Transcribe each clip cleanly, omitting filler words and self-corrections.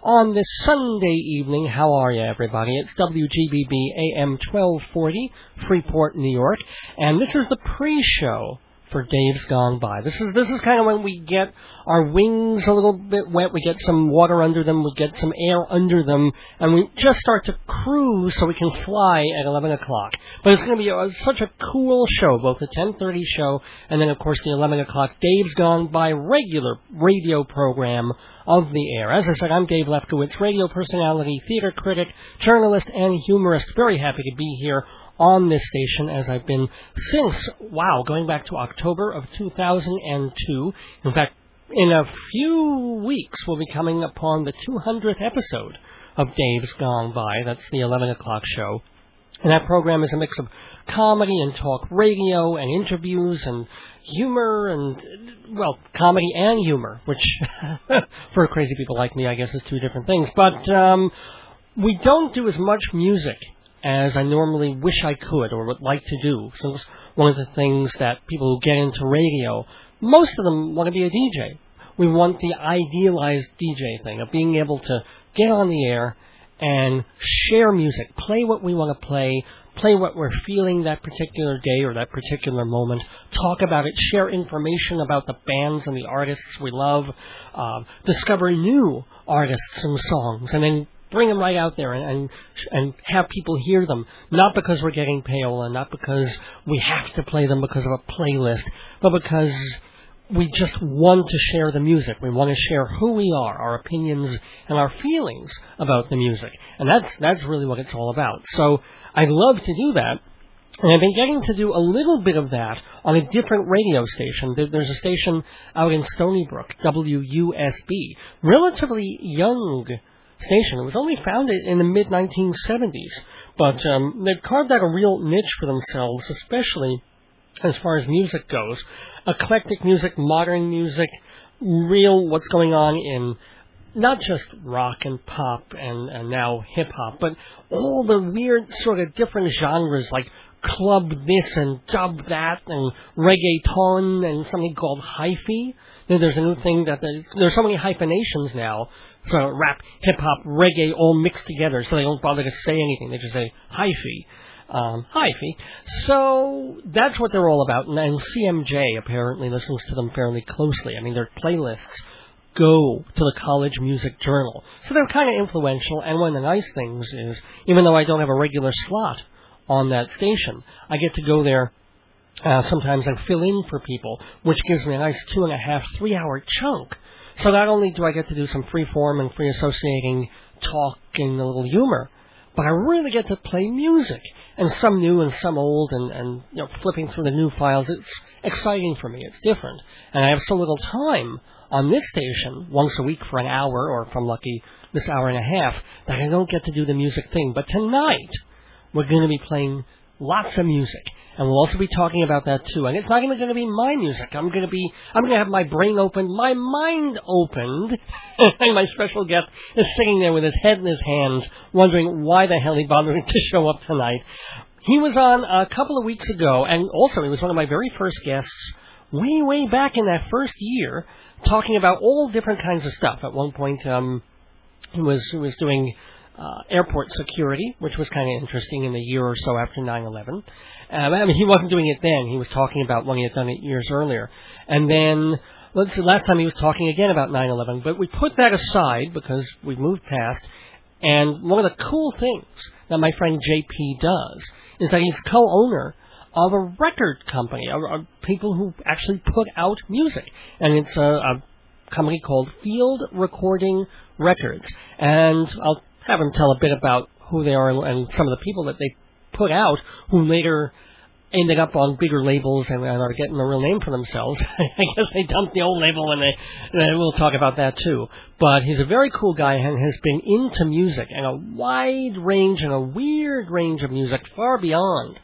on this Sunday evening. How are you, everybody? It's WGBB AM 1240, Freeport, New York, and this is the pre-show for Dave's Gone By. This is kind of when we get our wings a little bit wet, we get some water under them, we get some air under them, and we just start to cruise so we can fly at 11 o'clock. But it's going to be such a cool show, both the 10:30 show and then, of course, the 11 o'clock Dave's Gone By regular radio program of the air. As I said, I'm Dave Lefkowitz, radio personality, theater critic, journalist, and humorist. Very happy to be here on this station, as I've been since, going back to October of 2002. In fact, in a few weeks, we'll be coming upon the 200th episode of Dave's Gone By. That's the 11 o'clock show. And that program is a mix of comedy and talk radio and interviews and humor and, comedy and humor, which for crazy people like me, I guess, is two different things. But we don't do as much music as I normally wish I could or would like to do, since one of the things that people who get into radio, most of them want to be a DJ. We want the idealized DJ thing of being able to get on the air and share music, play what we want to play what we're feeling that particular day or that particular moment, talk about it, share information about the bands and the artists we love, discover new artists and songs, and then bring them right out there and have people hear them, not because we're getting payola, not because we have to play them because of a playlist, but because we just want to share the music. We want to share who we are, our opinions, and our feelings about the music. And that's really what it's all about. So I'd love to do that. And I've been getting to do a little bit of that on a different radio station. There's a station out in Stony Brook, WUSB, relatively young station. It was only founded in the mid-1970s, but they've carved out a real niche for themselves, especially as far as music goes. Eclectic music, modern music, real what's going on in not just rock and pop and now hip-hop, but all the weird sort of different genres like club this and dub that and reggaeton and something called hyphy. There's a new thing that there's so many hyphenations now. So rap, hip-hop, reggae all mixed together, so they don't bother to say anything. They just say hyphy. Hyphy. So that's what they're all about. And CMJ apparently listens to them fairly closely. I mean, their playlists go to the College Music Journal. So they're kind of influential. And one of the nice things is, even though I don't have a regular slot on that station, I get to go there sometimes and fill in for people, which gives me a nice 2.5, 3-hour chunk. So not only do I get to do some free form and free associating talk and a little humor, but I really get to play music, and some new and some old, and flipping through the new files. It's exciting for me. It's different. And I have so little time on this station, once a week for an hour, or if I'm lucky, this hour and a half, that I don't get to do the music thing. But tonight, we're going to be playing lots of music. And we'll also be talking about that too. And it's not even going to be my music. I'm going to have my brain opened, my mind opened, and my special guest is sitting there with his head in his hands, wondering why the hell he bothered to show up tonight. He was on a couple of weeks ago, and also he was one of my very first guests way back in that first year, talking about all different kinds of stuff. At one point, he was doing airport security, which was kind of interesting in the year or so after 9/11. He wasn't doing it then. He was talking about when he had done it years earlier. And then, last time he was talking again about 9/11. But we put that aside because we've moved past. And one of the cool things that my friend JP does is that he's co-owner of a record company, of people who actually put out music. And it's a company called Field Recording Records. And I'll have him tell a bit about who they are and some of the people that they put out who later ended up on bigger labels and are getting a real name for themselves. I guess they dumped the old label and we'll talk about that too. But he's a very cool guy and has been into music and a wide range and a weird range of music far beyond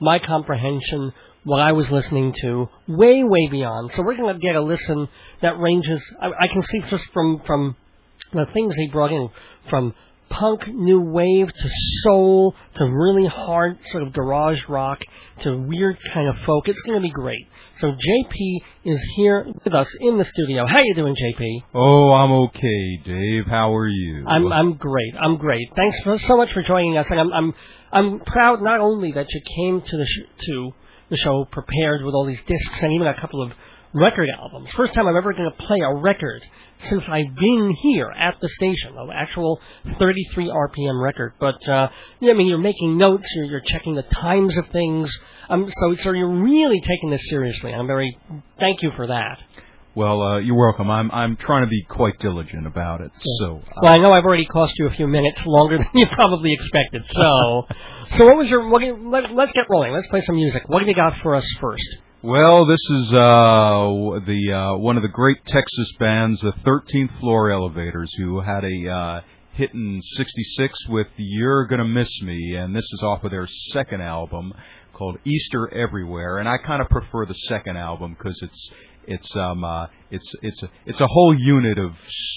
my comprehension, what I was listening to, way beyond. So we're going to get a listen that ranges, I can see just from the things he brought in, from punk, new wave, to soul, to really hard sort of garage rock, to weird kind of folk. It's going to be great. So JP is here with us in the studio. How you doing, JP? Oh, I'm okay, Dave. How are you? I'm great. I'm great. Thanks so much for joining us. And I'm proud not only that you came to the show prepared with all these discs and even a couple of record albums. First time I'm ever going to play a record since I've been here at the station, an actual 33 RPM record. But, I mean, you're making notes, you're checking the times of things, so you're really taking this seriously. Thank you for that. Well, you're welcome. I'm trying to be quite diligent about it. Yeah. So, well, I know I've already cost you a few minutes longer than you probably expected. So what was let's get rolling. Let's play some music. What have you got for us first? Well, this is one of the great Texas bands, the 13th Floor Elevators, who had a hit in '66 with "You're Gonna Miss Me," and this is off of their second album called Easter Everywhere. And I kind of prefer the second album because it's a whole unit of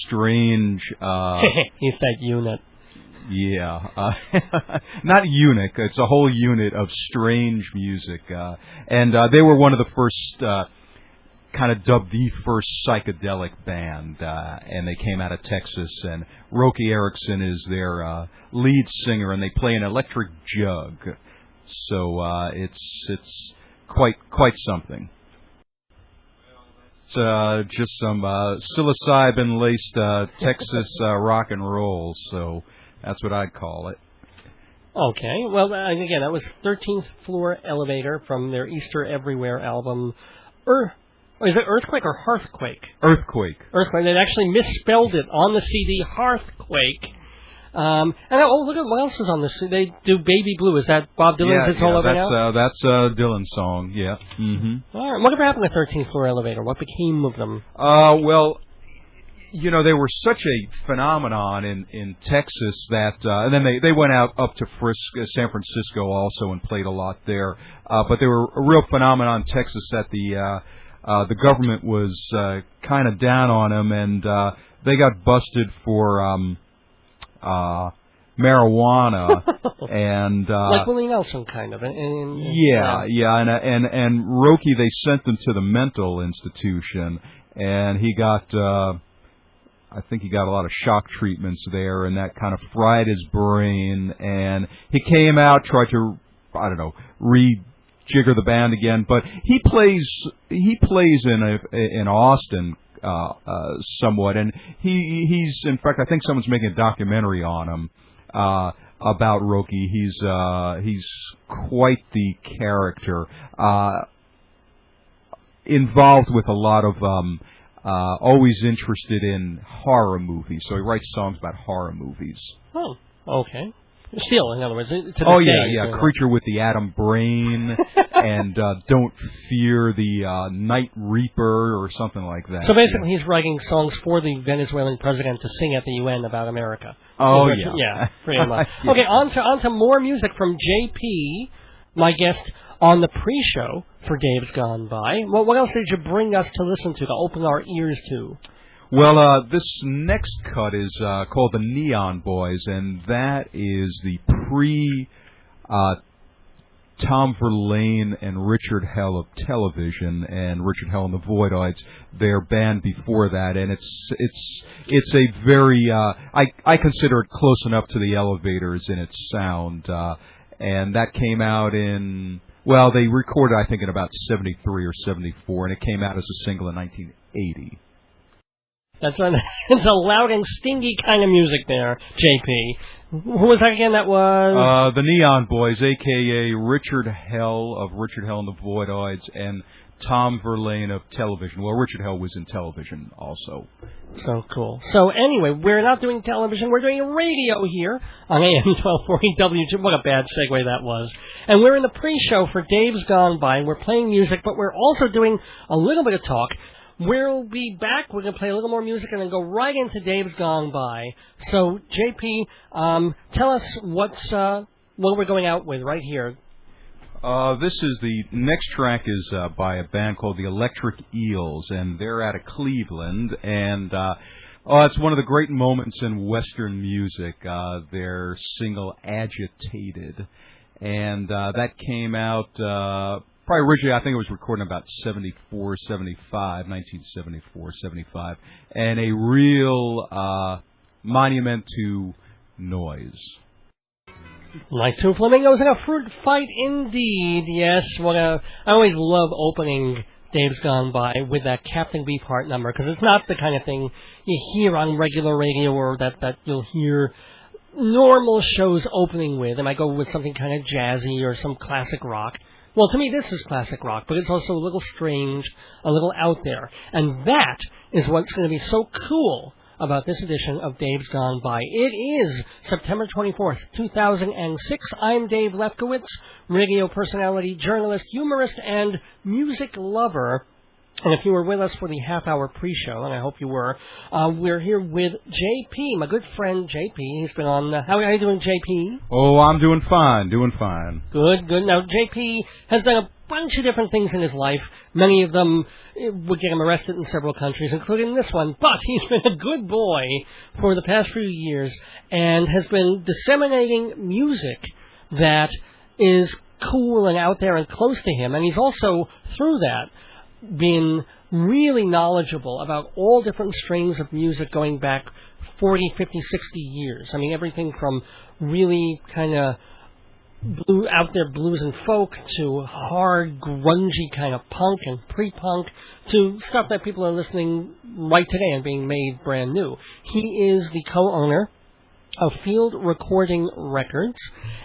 strange. It's that unit. Yeah, not unique. It's a whole unit of strange music, and they were one of the first, kind of dubbed the first psychedelic band, and they came out of Texas. And Roky Erickson is their lead singer, and they play an electric jug, so it's quite something. It's just some psilocybin-laced Texas rock and roll, so. That's what I'd call it. Okay. Well, again, that was 13th Floor Elevator from their Easter Everywhere album. Is it Earthquake or Hearthquake? Earthquake. Earthquake. They actually misspelled it on the CD, Hearthquake. Look at what else is on this. They do Baby Blue. Is that Bob Dylan's It's All Over Now? That's Dylan's song, yeah. Mm-hmm. All right. Whatever happened to 13th Floor Elevator? What became of them? Well, you know, they were such a phenomenon in Texas that, and then they went up to San Francisco also and played a lot there. But they were a real phenomenon in Texas that the government was kind of down on them, and they got busted for marijuana and like Willie Nelson, kind of. Yeah, and Roky, they sent him to the mental institution, and he got. I think he got a lot of shock treatments there, and that kind of fried his brain. And he came out, tried to, rejigger the band again. But he plays in Austin somewhat, and he's in fact, I think someone's making a documentary on him about Roky. He's quite the character, involved with a lot of. Always interested in horror movies, so he writes songs about horror movies. Oh, okay. Still, in other words, Creature with the Atom Brain, and Don't Fear the Night Reaper, or something like that. So basically, he's writing songs for the Venezuelan president to sing at the UN about America. Oh, yeah. Yeah, pretty much. Yeah. Okay, on to more music from JP, my guest on the pre-show for Dave's Gone By. Well, what else did you bring us to listen to open our ears to? Well, this next cut is called The Neon Boys, and that is the Tom Verlaine and Richard Hell of television, and Richard Hell and the Voidoids, their band before that, and it's a very I consider it close enough to the Elevators in its sound, and that came out in. Well, they recorded, I think, in about 73 or 74, and it came out as a single in 1980. It's a loud and stingy kind of music there, JP. Who was that again? That was... the Neon Boys, a.k.a. Richard Hell of Richard Hell and the Voidoids, and Tom Verlaine of television. Well, Richard Hell was in television also. So cool. So anyway, we're not doing television. We're doing radio here on AM 1240 WG. What a bad segue that was. And we're in the pre-show for Dave's Gone By. We're playing music, but we're also doing a little bit of talk. We'll be back. We're going to play a little more music and then go right into Dave's Gone By. So, JP, tell us what we're going out with right here. This is the next track is by a band called the Electric Eels, and they're out of Cleveland, and Oh, it's one of the great moments in Western music, their single Agitated. And that came out probably originally, I think it was recorded in about 1974, 75, and a real monument to noise. Like two flamingos in a fruit fight, indeed. Yes, I always love opening Dave's Gone By with that Captain Beefheart number, because it's not the kind of thing you hear on regular radio or that you'll hear normal shows opening with. They might go with something kind of jazzy or some classic rock. Well, to me, this is classic rock, but it's also a little strange, a little out there. And that is what's going to be so cool about this edition of Dave's Gone By. It is September 24th, 2006. I'm Dave Lefkowitz, radio personality, journalist, humorist, and music lover. And if you were with us for the half-hour pre-show, and I hope you were, we're here with JP, my good friend JP. He's been on... how are you doing, JP? Oh, I'm doing fine, Good. Now, JP has done a bunch of different things in his life. Many of them would get him arrested in several countries, including this one. But he's been a good boy for the past few years and has been disseminating music that is cool and out there and close to him. And he's also, through that, been really knowledgeable about all different strains of music going back 40, 50, 60 years. I mean, everything from really kind of out there blues and folk to hard, grungy kind of punk and pre-punk to stuff that people are listening right today and being made brand new. He is the co-owner of Field Recording Records,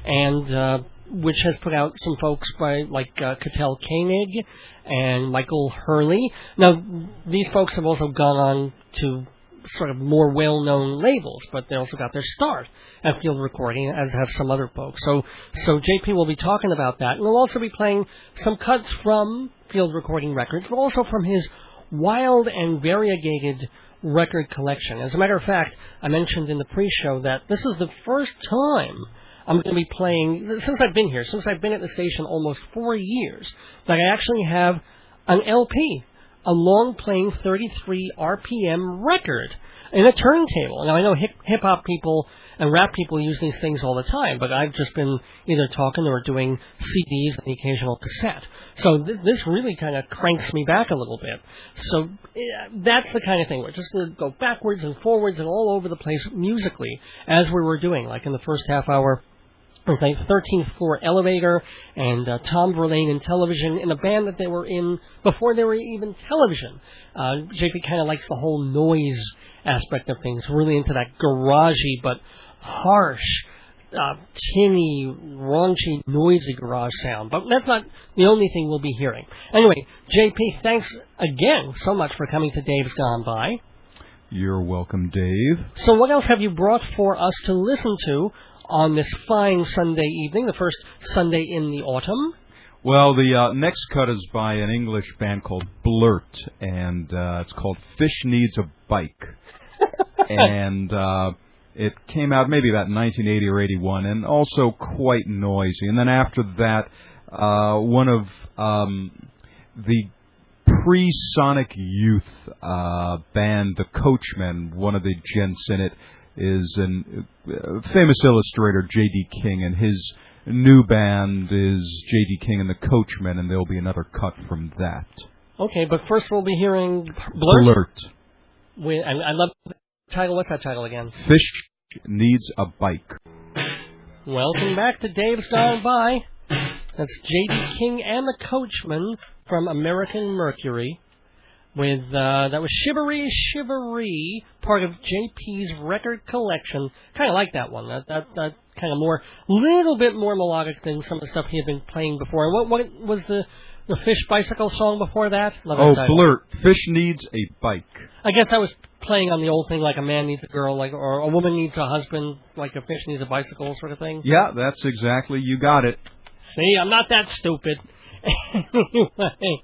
and which has put out some folks by like Cattell Koenig and Michael Hurley. Now, these folks have also gone on to sort of more well-known labels, but they also got their start at Field Recording, as have some other folks. So JP will be talking about that, and we'll also be playing some cuts from Field Recording Records, but also from his wild and variegated record collection. As a matter of fact, I mentioned in the pre-show that this is the first time I'm going to be playing, since I've been here, since I've been at the station almost 4 years, that I actually have an LP, a long-playing 33 RPM record in a turntable. Now, I know hip-hop people and rap people use these things all the time, but I've just been either talking or doing CDs and the occasional cassette. So this really kind of cranks me back a little bit. So that's the kind of thing. We're just going to go backwards and forwards and all over the place musically, as we were doing, like in the first half hour. Okay, 13th Floor Elevator and Tom Verlaine in television in a band that they were in before they were even television. JP kind of likes the whole noise aspect of things, really into that garagey but harsh, tinny, raunchy, noisy garage sound. But that's not the only thing we'll be hearing. Anyway, JP, thanks again so much for coming to Dave's Gone By. You're welcome, Dave. So what else have you brought for us to listen to on this fine Sunday evening, the first Sunday in the autumn? Well, the next cut is by an English band called Blurt, and it's called Fish Needs a Bike. And it came out maybe about 1980 or 81, and also quite noisy. And then after that, one of the pre-Sonic Youth band, the Coachmen, one of the gents in it, is a famous illustrator, J.D. King, and his new band is J.D. King and the Coachmen, and there'll be another cut from that. Okay, but first we'll be hearing Blurt. I love the title. What's that title again? Fish Needs a Bike. Welcome back to Dave's Gone By. That's J.D. King and the Coachmen from American Mercury. With that was Shivery Shivery, part of JP's record collection. Kind of like that one. That kind of little bit more melodic than some of the stuff he had been playing before. What was the Fish Bicycle song before that? Blurt. Fish Needs a Bike. I guess I was playing on the old thing, like a man needs a girl, or a woman needs a husband, like a fish needs a bicycle, sort of thing. Yeah, that's exactly. You got it. See, I'm not that stupid. Anyway.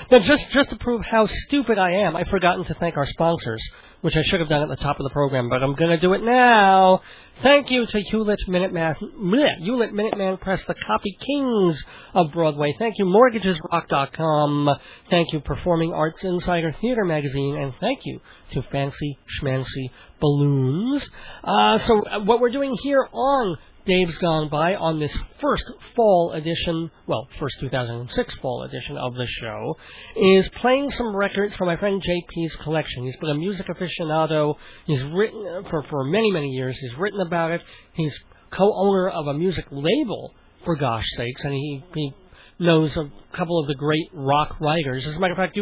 But just to prove how stupid I am, I've forgotten to thank our sponsors which I should have done at the top of the program, but I'm going to do it now. Thank you to Hewlett Minuteman Press, the copy kings of Broadway. Thank you, MortgagesRock.com. Thank you, Performing Arts Insider Theater Magazine. And thank you to Fancy Schmancy Balloons. So what we're doing here on Dave's Gone By on this first fall edition, first 2006 fall edition of the show, is playing some records from my friend JP's collection. He's been a music aficionado. He's written for many, many years. He's written about it. He's co-owner of a music label, for gosh sakes, and he knows a couple of the great rock writers. As a matter of fact,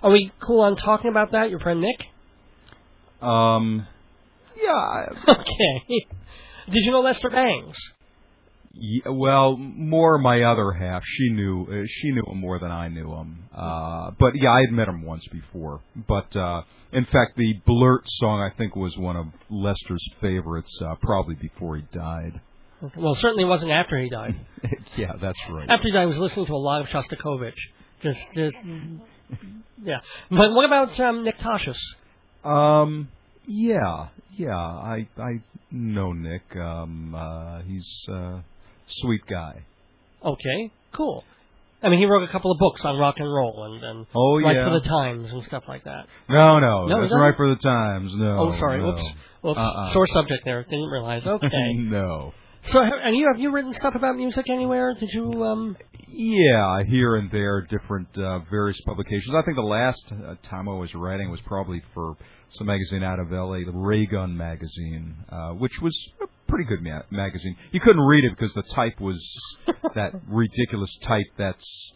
are we cool on talking about that, your friend Nick? Yeah. Okay. Did you know Lester Bangs? Yeah, well, more my other half. She knew him more than I knew him. But yeah, I had met him once before. But in fact, the Blurt song I think was one of Lester's favorites, probably before he died. Okay. Well, certainly wasn't after he died. Yeah, that's right. After he died, I was listening to a lot of Shostakovich. Just yeah. But what about Nick Toshis? Yeah, I know Nick. He's a sweet guy. Okay, cool. I mean, he wrote a couple of books on rock and roll and Right for the Times and stuff like that. No, that's Right for the Times. No. Oh, sorry. No. Whoops. Sore subject there. Didn't realize. Okay. No. So, have you written stuff about music anywhere? Did you? Yeah, here and there, different various publications. I think the last time I was writing was probably for some magazine out of L.A., the Ray Gun magazine, which was a pretty good magazine. You couldn't read it because the type was that ridiculous type that's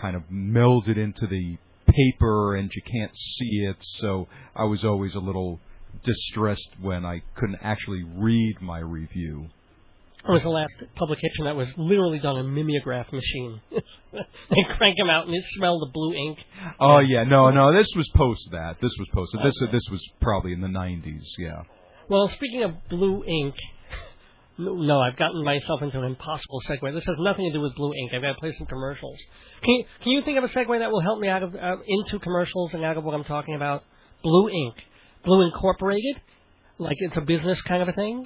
kind of melded into the paper and you can't see it, so I was always a little distressed when I couldn't actually read my review. It was the last publication that was literally done on a mimeograph machine. They crank them out and it smelled of blue ink. Oh, yeah. No, this was post that. This was post. This was probably in the 90s, yeah. Well, speaking of blue ink, no, I've gotten myself into an impossible segue. This has nothing to do with blue ink. I've got to play some commercials. Can you think of a segue that will help me out of into commercials and out of what I'm talking about? Blue ink. Blue Incorporated? Like it's a business kind of a thing?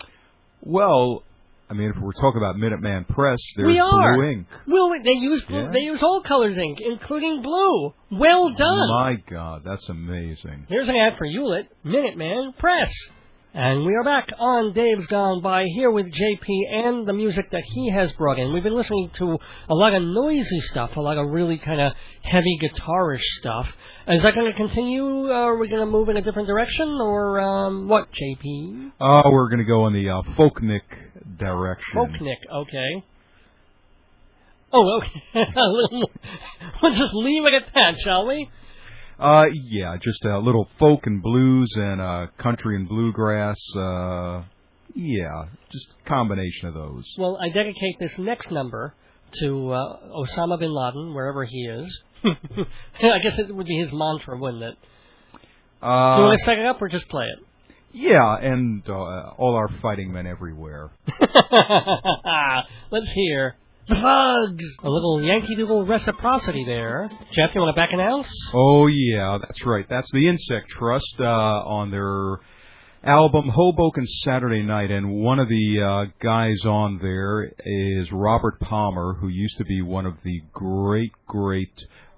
Well, I mean, if we're talking about Minuteman Press, there's blue ink. Well, they use blue. Yeah. They use all colors ink, including blue. Well done. My God, that's amazing. Here's an ad for Hewlett Minuteman Press. And we are back on Dave's Gone By here with JP and the music that he has brought in. We've been listening to a lot of noisy stuff, a lot of really kind of heavy guitarish stuff. Is that going to continue? Are we going to move in a different direction? Or what, JP? We're going to go in the folknik direction. Folknik, okay. Oh, okay. We'll just leave it at that, shall we? Yeah, just a little folk and blues and country and bluegrass. Yeah, just a combination of those. Well, I dedicate this next number to Osama bin Laden, wherever he is. I guess it would be his mantra, wouldn't it? Do you want to set it up or just play it? Yeah, and all our fighting men everywhere. Let's hear the Bugs. A little Yankee Doodle reciprocity there. Jeff, you want to back announce? Oh, yeah, that's right. That's the Insect Trust on their album Hoboken Saturday Night, and one of the guys on there is Robert Palmer, who used to be one of the great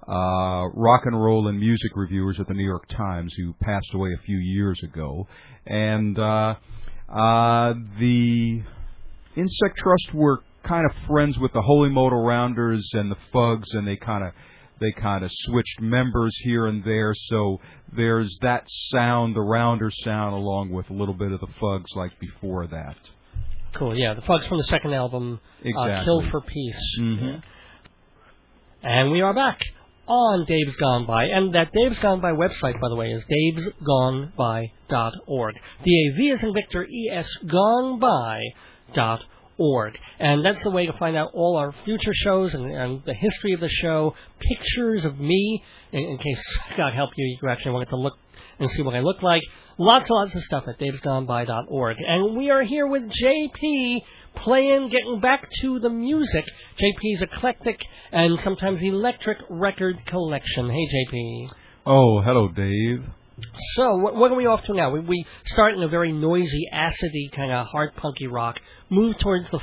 rock and roll and music reviewers at the New York Times, who passed away a few years ago. And the Insect Trust were kind of friends with the Holy Modal Rounders and the Fugs, and they kind of switched members here and there. So there's that sound, the Rounder sound, along with a little bit of the Fugs like before that. Cool, yeah, the Fugs from the second album, exactly. Kill for Peace. Mm-hmm. Yeah. And we are back on Dave's Gone By, and that Dave's Gone By website, by the way, is davesgoneby.org. D-A-V as in Victor, E-S, goneby.org. And that's the way to find out all our future shows and the history of the show, pictures of me, in case God help you actually wanted to look and see what I look like. Lots and lots of stuff at davesgoneby.org. And we are here with JP playing, getting back to the music, JP's eclectic and sometimes electric record collection. Hey, JP. Oh, hello, Dave. So, what are we off to now? We start in a very noisy, acidy, kind of hard punky rock, move towards the,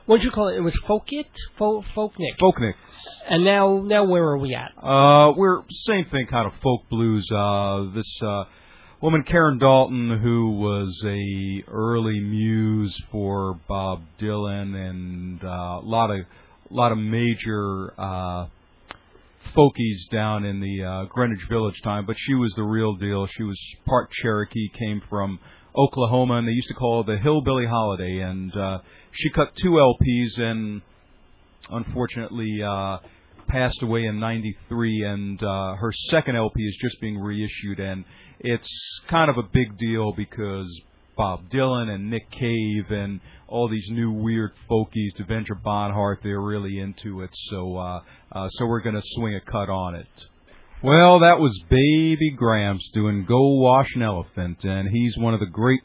what did you call it? It was folknik? Folknik. And now where are we at? We're same thing, kind of folk blues. This woman, Karen Dalton, who was a early muse for Bob Dylan and a lot of major folkies down in the Greenwich Village time, but she was the real deal. She was part Cherokee, came from Oklahoma, and they used to call her the Hillbilly Holiday, and she cut 2 LPs and unfortunately passed away in '93, and her second LP is just being reissued, and it's kind of a big deal because Bob Dylan and Nick Cave and all these new weird folkies, Devendra Banhart, they're really into it, so we're going to swing a cut on it. Well, that was Baby Gramps doing Go Wash an Elephant, and he's one of the great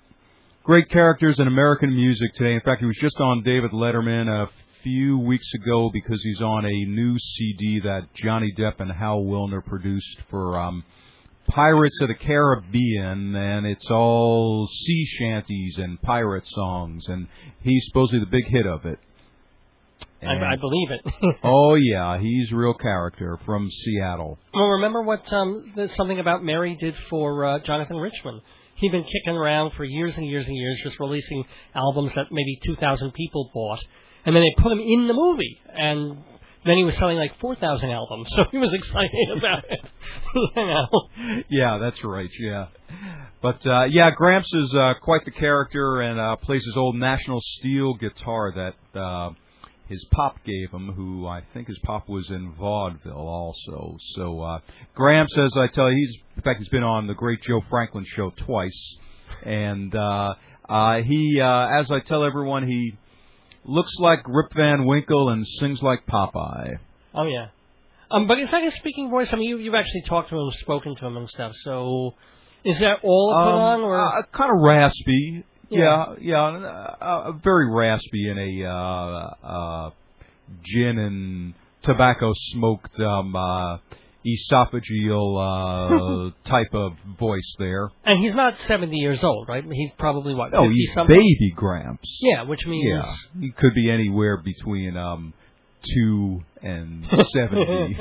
characters in American music today. In fact, he was just on David Letterman a few weeks ago because he's on a new CD that Johnny Depp and Hal Wilner produced for Pirates of the Caribbean, and it's all sea shanties and pirate songs, and he's supposedly the big hit of it. I believe it. Oh, yeah, he's a real character from Seattle. Well, remember what something about Mary did for Jonathan Richman? He'd been kicking around for years and years and years, just releasing albums that maybe 2,000 people bought, and then they put him in the movie, and then he was selling like 4,000 albums, so he was excited about it. You know? Yeah, that's right, yeah. But, Gramps is quite the character and plays his old National Steel guitar that his pop gave him, who I think his pop was in vaudeville also. So Gramps, as I tell you, he's been on the great Joe Franklin show twice. And he, as I tell everyone, he looks like Rip Van Winkle and sings like Popeye. Oh, yeah. But it's like a speaking voice. I mean, you've actually talked to him, spoken to him and stuff. So is that all put on? Or? Kind of raspy. Yeah, very raspy in a gin and tobacco smoked esophageal type of voice there. And he's not 70 years old, right? He's probably, what, 50 Oh, he's something? Baby Gramps. Yeah, which means... Yeah, he could be anywhere between 2 and 70.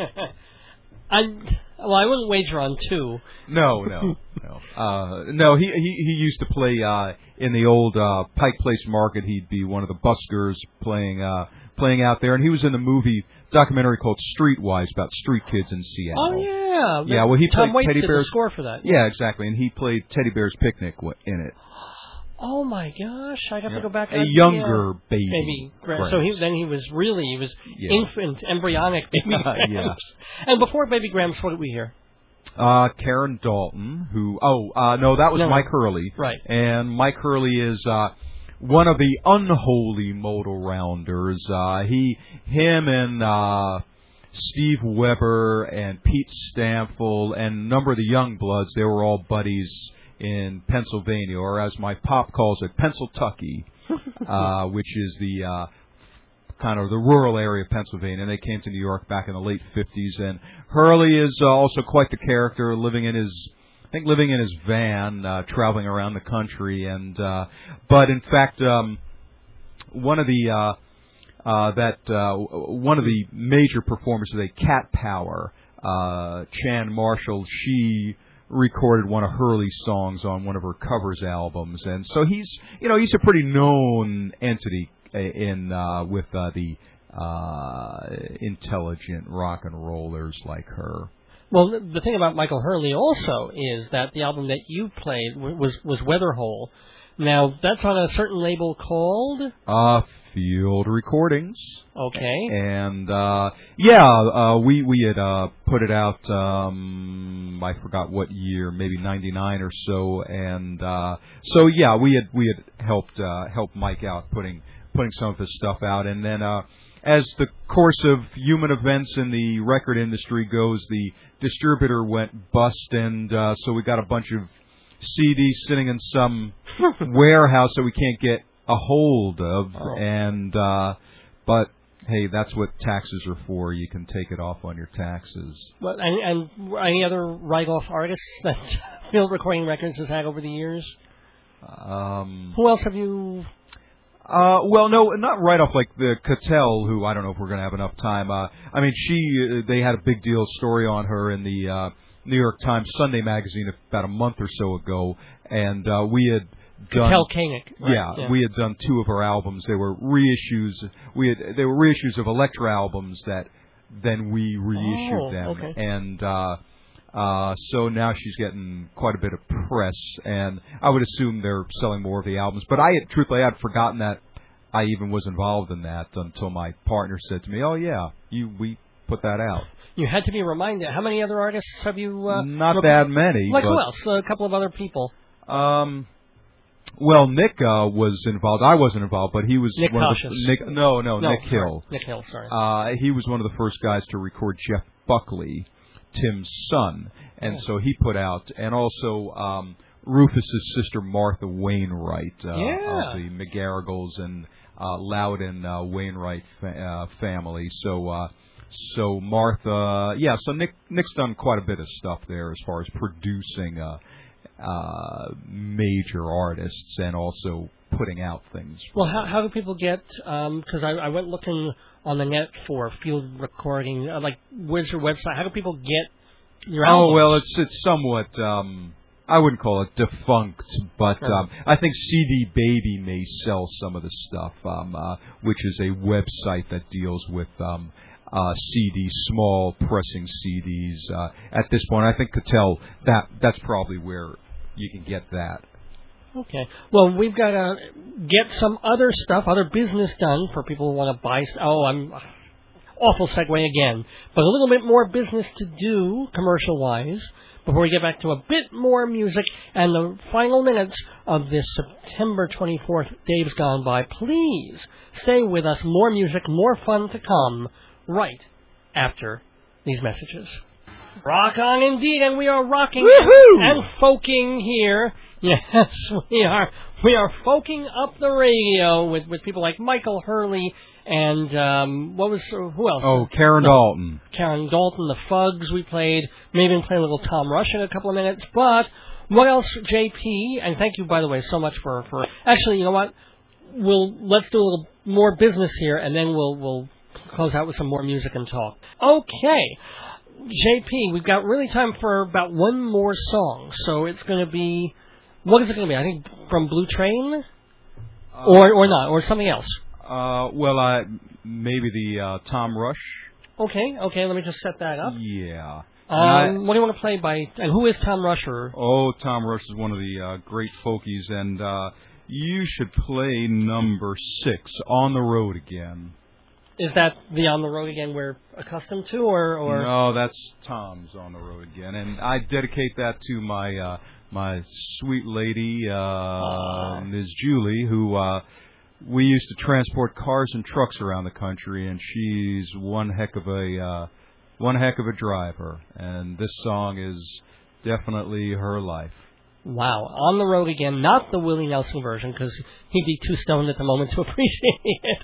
I wouldn't wager on 2. No. No, he used to play in the old Pike Place Market. He'd be one of the buskers playing out there, and he was in the documentary called Streetwise about street kids in Seattle. Oh yeah. Yeah, well, he Tom played Waits Teddy did Bear's the score for that. Yeah, exactly, and he played Teddy Bear's Picnic in it. Oh my gosh! I got to go back. A younger baby. Gramps. So he was infant, embryonic Baby Gramps. Yeah. And before Baby Gramps, what did we hear? Karen Dalton, who that was Mike Hurley. Right. And Mike Hurley is one of the unholy modal rounders. Him and Steve Weber and Pete Stamfel and a number of the young bloods, they were all buddies in Pennsylvania, or as my pop calls it, Pennsyltucky, which is the kind of the rural area of Pennsylvania. And they came to New York back in the late 50s. And Hurley is also quite the character, living in his van, traveling around the country. And but in fact, one of the major performers of Cat Power, Chan Marshall, she recorded one of Hurley's songs on one of her covers albums, and so he's a pretty known entity with the intelligent rock and rollers like her. Well, the thing about Michael Hurley also is that the album that you played was Weatherhole. Now, that's on a certain label called? Field Recordings. Okay. And, we had put it out, I forgot what year, maybe 99 or so. And, we had helped Mike out putting some of his stuff out. And then, as the course of human events in the record industry goes, the distributor went bust, and so we got a bunch of CDs sitting in some warehouse that we can't get a hold of, and but hey, that's what taxes are for. You can take it off on your taxes. Well, and any other write-off artists that Field Recording Records has had over the years? Who else have you... well, no, not right off like the Cattell, who I don't know if we're going to have enough time. I mean, they had a big deal story on her in the New York Times Sunday magazine about a month or so ago, and we had done... Cattell Koenig. Right? Yeah, we had done 2 of her albums. They were reissues. They were reissues of Elektra albums that then we reissued them. Okay. And so now she's getting quite a bit of press, and I would assume they're selling more of the albums. But truthfully, I had forgotten that I even was involved in that until my partner said to me, "Oh yeah, we put that out." You had to be reminded. How many other artists have you? Not that many. Like who else? A couple of other people. Well, Nick was involved. I wasn't involved, but he was Nick one Cautious. of the Nick. No, Nick Hill. Nick Hill, sorry. He was one of the first guys to record Jeff Buckley, Tim's son, and so he put out, and also Rufus's sister Martha Wainwright of the McGarrigles and Loudon Wainwright family. So Martha, so Nick's done quite a bit of stuff there as far as producing major artists and also putting out things. Well, how do people get? Because I went looking on the net for Field Recording. Where's your website? How do people get your albums? Oh well, it's somewhat. I wouldn't call it defunct, but I think CD Baby may sell some of the stuff, which is a website that deals with CDs, small pressing CDs. At this point, I think Cattell, that's probably where you can get that. Okay. Well, we've got to get some other stuff, other business done for people who want to buy. I'm awful segue again, but a little bit more business to do commercial-wise before we get back to a bit more music and the final minutes of this September 24th Dave's Gone By. Please stay with us. More music, more fun to come right after these messages. Rock on indeed, and we are rocking and folking here. Yes, we are folking up the radio with people like Michael Hurley and who else? Oh, Karen Dalton. Karen Dalton, the Fugs we played. Maybe even play a little Tom Rush in a couple of minutes. But what else, JP? And thank you, by the way, so much for actually, you know what? Let's do a little more business here, and then we'll close out with some more music and talk. Okay. JP, we've got really time for about one more song, so it's going to be... What is it going to be? I think from Blue Train? Or not, or something else? Maybe the Tom Rush. Okay, let me just set that up. Yeah. What do you want to play by... And who is Tom Rush? Oh, Tom Rush is one of the great folkies, and you should play number 6, On the Road Again. Is that the On the Road Again we're accustomed to, or? No, that's Tom's On the Road Again, and I dedicate that to my sweet lady, Ms. Julie, who we used to transport cars and trucks around the country, and she's one heck of a driver, and this song is definitely her life. Wow, On the Road Again, not the Willie Nelson version, because he'd be too stoned at the moment to appreciate it.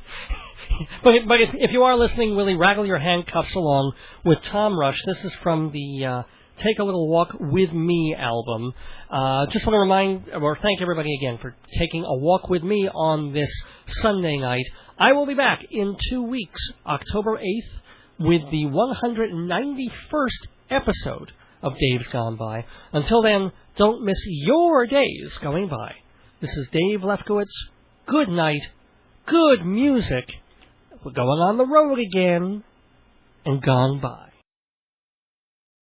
But if you are listening, Willie, rattle your handcuffs along with Tom Rush. This is from the Take a Little Walk With Me album. Just want to remind or thank everybody again for taking a walk with me on this Sunday night. I will be back in 2 weeks, October 8th, with the 191st episode of Dave's Gone By. Until then, don't miss your days going by. This is Dave Lefkowitz. Good night. Good music. We're going on the road again and gone by.